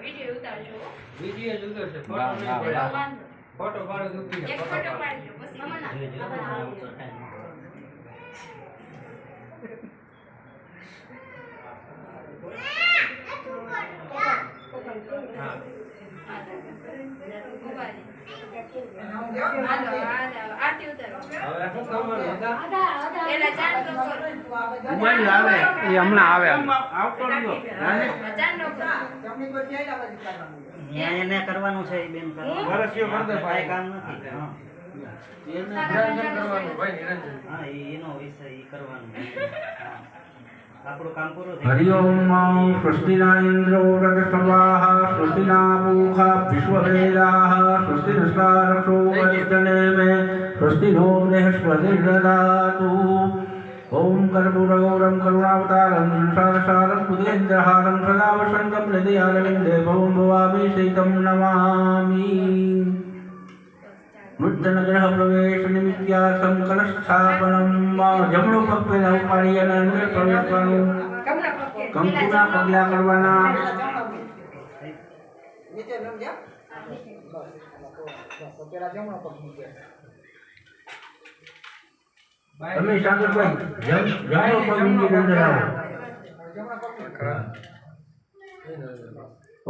Video ઉતારજો. Video જ ઉતારશે. Photo પાડો દુખી એક ફોટો પાડજો પછી મમ્મા આરતી ઉતારો. હવે શું કરવાનું હતા? પેલા ચાંદ નો કરો. ઉમાઈ આવે એ હમણાં આવે આવતો રહ્યો. ચાંદ નો કરો. એને કરવાનું છે બેન કરવાનું વર્ષીઓ બંદર કાંઈ કામ નથી હા નિરંજન કરવાનું ભાઈ નિરંજન. હા એનો વિષય ઈ કરવાનું હા આપણું કામ પૂરું થઈ हरि ओम स्वस्तिना इंद्रो रजस्वाः स्वस्तिना पूषा विश्ववेदाः स्वस्ति नस्तारक्षो वज्रने मे स्वस्ति नो बृहस्पतिर्ददातु ओम कर्पूरगौरं करुणावतारं संसारसारं बुधेन्द्रहारं सदा वसन्तं हृदयारविन्दे भवं भवामि सीतं नमामि नूतनग्रह प्रवेश निमित्यार्थं कलशस्थापनं जमणो पग પહેલા ઉપાડી અને અંદર પ્રવેશ કરવાનું કંકુના પગલા કરવાના નીચે નમજા પેલા જમણો પગ મૂકે તમે સાગરભાઈ જમણો પગ મૂકી અંદર આવો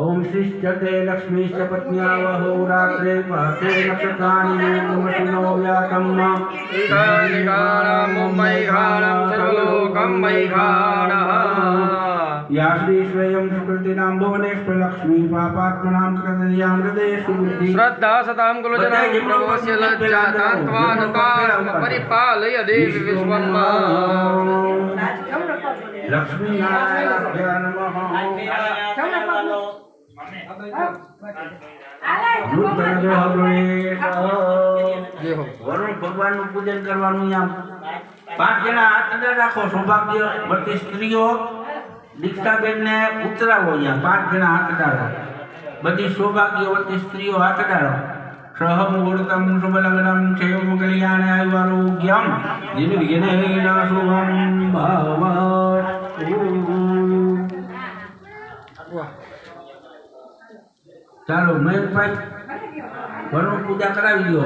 ओम श्रीश्चते लक्ष्मीश्च पत्न्या वहो रात्रे पहते नक्षत्राणि नमसिनो व्यातम् ईकानिकाणं मैघाणं सर्वलोकं मैघाणः या श्री स्वयं सुकृतिनां भुवनेश्वर लक्ष्मी पापात्मनां कृतयां हृदयेषु बुद्धि श्रद्धा सतां कुलजनां प्रवस्य लज्जा तात्वानता परिपालय देवी विश्वम्मा लक्ष्मी नारायणाभ्यां नमः नूतन ग्रह प्रवेश वरुण भगवानનું પૂજન કરવાનું આમ 5 જણા હાથ અંદર રાખો સૌભાગ્યવતી સ્ત્રીઓ દીક્ષાબેન ને ઉતરાવો અહીંયા 5 જણા હાથ ડાળો બધી સૌભાગ્યવતી સ્ત્રીઓ હાથ ડાળો સહમ ગુણતમ શુભલગ્નમ ક્ષેમ કલ્યાણે આયુરોગ્યમ નિર્વિઘ્નેન શુભમ ભવતુ ચાલો મહેશભાઈ વરુણ પૂજા કરાવી દો